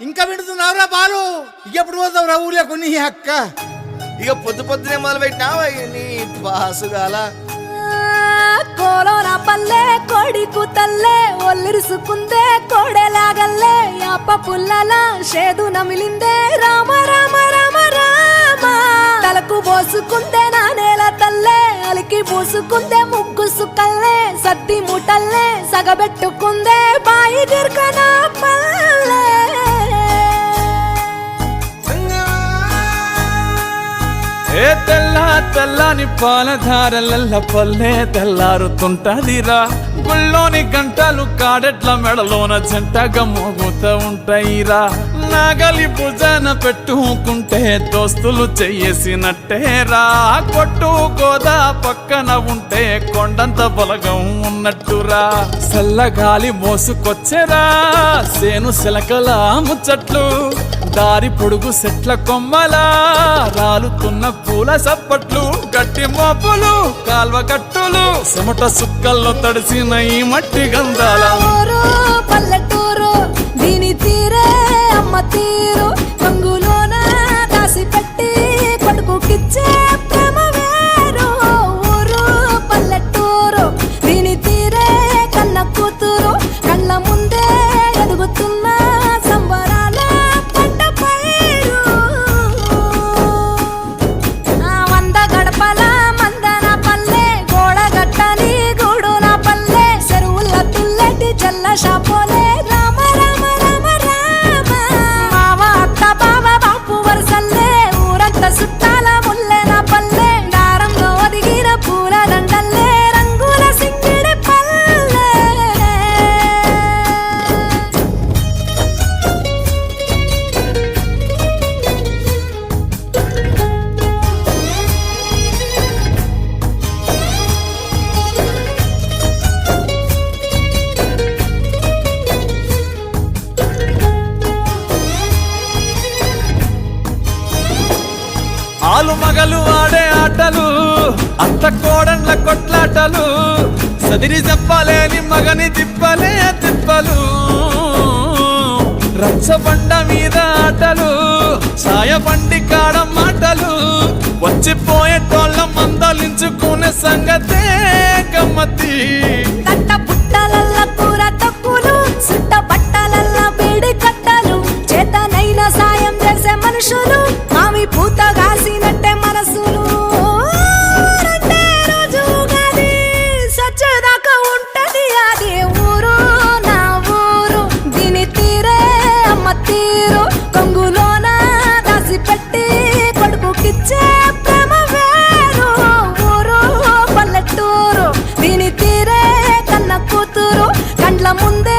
ఇంకా వింటున్నావురా బాలు? ఎప్పుడు పోతావురా ఊళ్ళో కొన్ని అక్క? ఇక పొద్దునే మొదలు పెట్టినావా నీ బాసుగాల? కోలోన పల్లె కోడి కూతల్లే ఒల్లిరుసుకుందే కోడెలాగల్లే యాప పుల్లల షేదు నమిలిందే రామ రామ రామ రామ తలకు పోసుకుందే నానేల తల్లే అలికి పూసుకుందే ముగ్గు సుక్కల్లే సద్ది మూటల్లే సగబెట్టుకుందే బాయి దిర్కన పల్లె ఏ తెల్లని పాలధారలల్ల పల్లె తెల్లారుతుంటదిరా. గుళ్ళోని గంటలు కాడెట్ల మెడలోన జంటగా మోగుతూ ఉంటాయిరా. నాగలి భుజాన పెట్టుకుంటే దోస్తులు చెయ్యేసినట్టేరా. కొట్టు గోదా పక్కన ఉంటే కొండంత బలగం ఉన్నట్టురా. చల్లగాలి మోసుకొచ్చెరా సేను శిలకల ముచ్చట్లు. దారి పొడుగు సెట్ల కొమ్మలా రాలుతున్న పూల సప్పట్లు. గట్టి మోపులు కాల్వ కట్టులు చెమట సుక్కల్లో తడిసిన ఈ మట్టి గంధాల పల్లెటూరు దీని తీరే అమ్మ తీరు రంగులోన దాసి పెట్టి కొడుకుకిచ్చే ప్రేమ వేరు. ఊరు పల్లెటూరు దీని తీరే కన్న కూతురు కళ్ళ ముందే ఎదుగుతున్న సంబరాల పంట పైరు. వంద గడపల మందన పల్లె గోడగట్టని గూడున పల్లె చెరువుల తుల్లెటి జల్ల షాపోలే రామ రామ రామ రామ మావ అత్త బావ బాపు వరసల్లే ఊరంత సుట్టాల ముల్లెన పల్లె దారంలో ఒదిగిన పూల దండల్లే రంగుల సింగిడి పల్లె. ఆలు మగలు ఆడే ఆటలు అత్త కోడన్ల కొట్లాటలు. సదిరి చెప్పలేని మగని తిప్పలే తిప్పలు. రచ్చబండ మీద ఆటలు ఛాయ బండి కాడ మాటలు. వచ్చిపోయేటోళ్ళ మందలించుకునే సంగతే గమ్మతి. తట్ట పుట్టలల్ల కూర తక్కులు సుట్ట బట్టలల్ల బేడి కట్టలు చేతనైన సాయం చేసే మనుషులు మామి పూత కాసినట్టే మనసులు. రెండే రోజు గది సచ్చేదాకా ఉంటది అది ఊరు నా ఊరు దీని తీరే అమ్మ తీరు కొంగులోన దాసి పెట్టి కొడుకుకిచ్చే ప్రేమ వేరు. ఊరు పల్లెటూరు దీని తీరే కన్న కూతురు కండ్ల ముందే